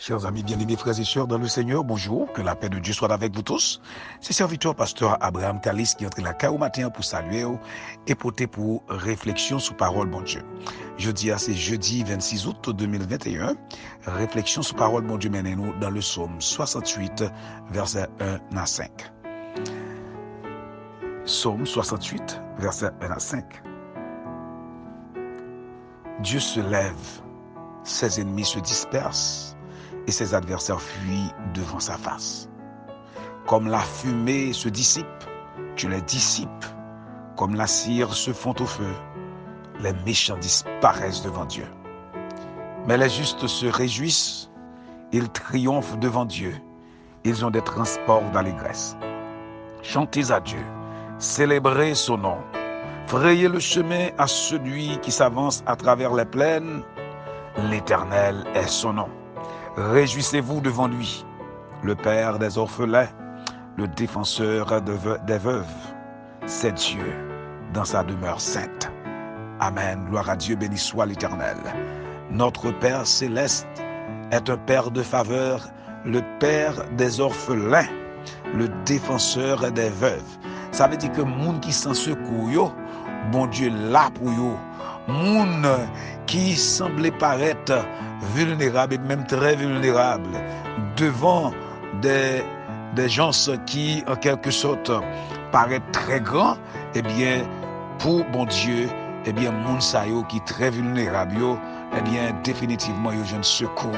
Chers amis bien-aimés, frères et sœurs dans le Seigneur, bonjour, que la paix de Dieu soit avec vous tous. C'est serviteur pasteur Abraham Kalis qui entre la CAO matin pour saluer et porter pour réflexion sur parole bon Dieu. C'est jeudi 26 août 2021. Réflexion sur parole bon Dieu menez-nous dans le psaume 68, versets 1 à 5. Psaume 68, versets 1 à 5. Dieu se lève, ses ennemis se dispersent et ses adversaires fuient devant sa face. Comme la fumée se dissipe, tu les dissipes. Comme la cire se fond au feu, les méchants disparaissent devant Dieu. Mais les justes se réjouissent, ils triomphent devant Dieu. Ils ont des transports d'allégresse. Chantez à Dieu, célébrez son nom. Frayez le chemin à celui qui s'avance à travers les plaines. L'Éternel est son nom. Réjouissez-vous devant lui, le Père des orphelins, le défenseur des veuves. C'est Dieu dans sa demeure sainte. Amen. Gloire à Dieu, béni soit l'Éternel. Notre Père céleste est un Père de faveur, le Père des orphelins, le défenseur des veuves. Ça veut dire que moun qui s'en secoue, bon Dieu là pour yo. Moun qui semblait paraître vulnérable et même très vulnérable devant des gens qui en quelque sorte paraissent très grands, eh bien pour bon Dieu, eh bien moun sa yo qui très vulnérable yo, eh bien définitivement yo jeune secours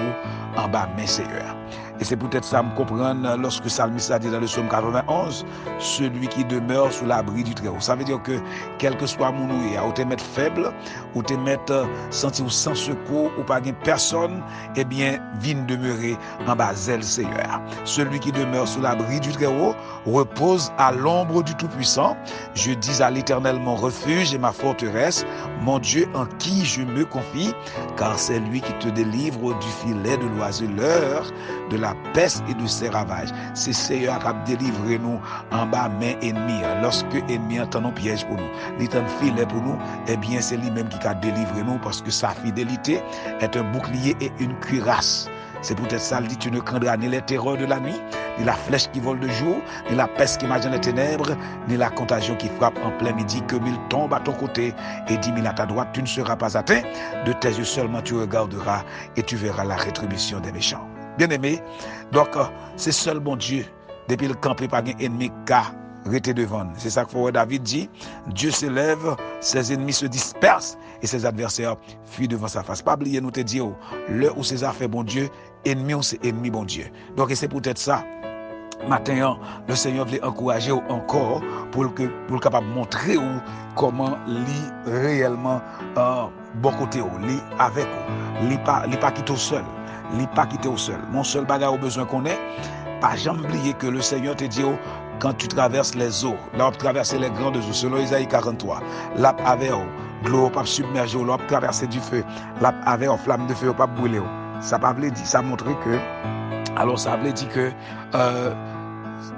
en bas main Seigneur. Et c'est peut-être ça me comprendre lorsque Psalmiste a dit dans le psaume 91, celui qui demeure sous l'abri du Très-Haut. Ça veut dire que quel que soit mon ouïe, ou te mettre faible, ou te mettre sentir sans secours, ou pas personne, eh bien, vienne demeurer en bas zèle Seigneur. Celui qui demeure sous l'abri du Très-Haut repose à l'ombre du Tout-Puissant. Je dis à l'Éternel mon refuge et ma forteresse, mon Dieu en qui je me confie, car c'est lui qui te délivre du filet de l'oiseleur, de la peste et de ses ravages. C'est Seigneur qui a délivré nous en bas main ennemie. Lorsque ennemi entend un piège pour nous, il tend filet pour nous, eh bien c'est lui-même qui a délivré nous parce que sa fidélité est un bouclier et une cuirasse. C'est peut-être ça, il dit, tu ne craindras ni les terreurs de la nuit, ni la flèche qui vole de jour, ni la peste qui marche dans les ténèbres, ni la contagion qui frappe en plein midi, que 1000 tombent à ton côté et 10 000 à ta droite, tu ne seras pas atteint. De tes yeux seulement tu regarderas et tu verras la rétribution des méchants. Bien-aimé, donc c'est seul bon Dieu, depuis le camp, pas un ennemi qu'a rester devant. C'est ça que David dit, Dieu s'élève, ses ennemis se dispersent et ses adversaires fuient devant sa face. Pas oublier nous te dire, l'heure où César fait bon Dieu, ennemi ou c'est ennemi bon Dieu. Donc c'est peut-être ça. Matin, le Seigneur veut encourager encore pour le capable montrer comment lui réellement bon côté lui avec lui pas quitter au seul. Li pas quitter au seul. Mon seul bagage au besoin qu'on ait, pas jamais oublier que le Seigneur te dit quand tu traverses les eaux, là tu traverses les grandes eaux, selon Isaïe 43, là avec de l'eau pas submerger, là traverser du feu, là avec flamme de feu pas brûler. Ça pas veut dire, ça montre que alors ça veut dire que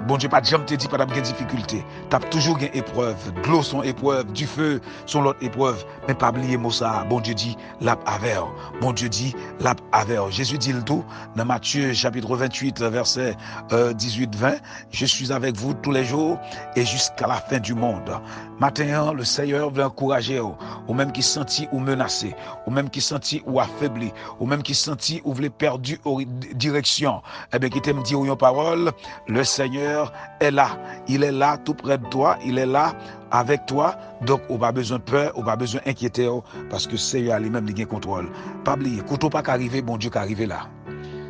bon Dieu pas jamais te dit pas d'avoir des difficultés. Tu as toujours une épreuve, de l'eau son épreuve, du feu son l'autre épreuve, mais pas oublier mot ça. Bon Dieu dit la avec. Bon Dieu dit la avec. Jésus dit le tout dans Matthieu chapitre 28 verset 18-20, je suis avec vous tous les jours et jusqu'à la fin du monde. Maintenant, le Seigneur veut encourager ou même qui sentit ou menacé, ou même qui sentit ou affaibli, ou même qui sentit ou voulait perdu direction. Eh bien qui t'aime dire une parole, le Seigneur est là. Il est là tout près de toi. Il est là avec toi. Donc, on n'a pas besoin de peur, on n'a pas besoin d'inquiéter parce que Seigneur lui-même qui a contrôle. Pas oublier, quand on pas qu'arriver, bon Dieu qu'arriver là.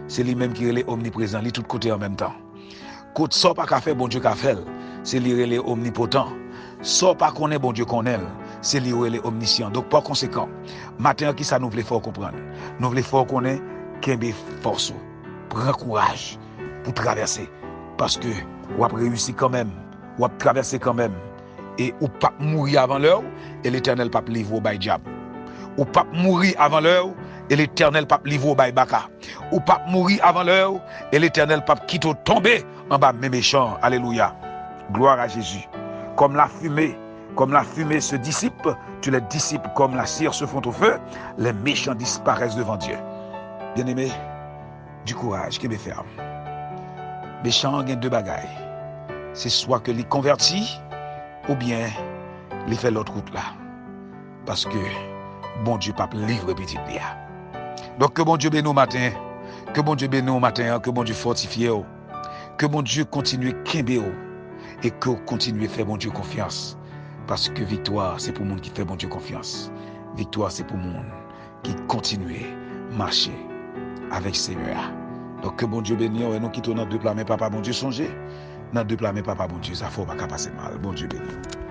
C'est lui-même qui est omniprésent, lui tout côté en même temps. Quand ça pas qu'à faire, bon Dieu qu'à faire. C'est lui qui est omnipotent. Ça pas qu'on est, bon Dieu qu'on est. C'est lui qui est omniscient. Donc, par conséquent, matin qui ça nous voulait fort comprendre. Nous voulons fort qu'on est qu'un force. Prends courage pour traverser. Parce que ou a réussi quand même, ou a traversé quand même, et ou pas mourir avant l'heure, et l'Éternel pas livrer au bail diable. Ou pas mourir avant l'heure, et l'Éternel pas livrer au bail baka. Ou pas mourir avant l'heure, et l'Éternel pas quitter tomber en bas mes méchants. Alléluia. Gloire à Jésus. Comme la fumée se dissipe, tu les dissipes comme la cire se fond au feu, les méchants disparaissent devant Dieu. Bien-aimé, du courage, qui me ferme. Méchant, il y a deux bagailles. C'est soit que les convertis, ou bien les fait l'autre route là. Parce que bon Dieu pas livre petit là. Donc que bon Dieu bénisse au matin, que bon Dieu bénisse au matin, que bon Dieu fortifie, que bon Dieu continue kembe et que continue faire bon Dieu confiance. Parce que victoire, c'est pour le monde qui fait bon Dieu confiance. Victoire, c'est pour le monde qui continue à marcher avec le Seigneur. Donc que bon Dieu bénisse, et nous quittons dans deux plats, mais papa, bon Dieu, songez. Dans deux plats, mais papa, bon Dieu, ça ne faut pas passer mal. Bon Dieu bénisse.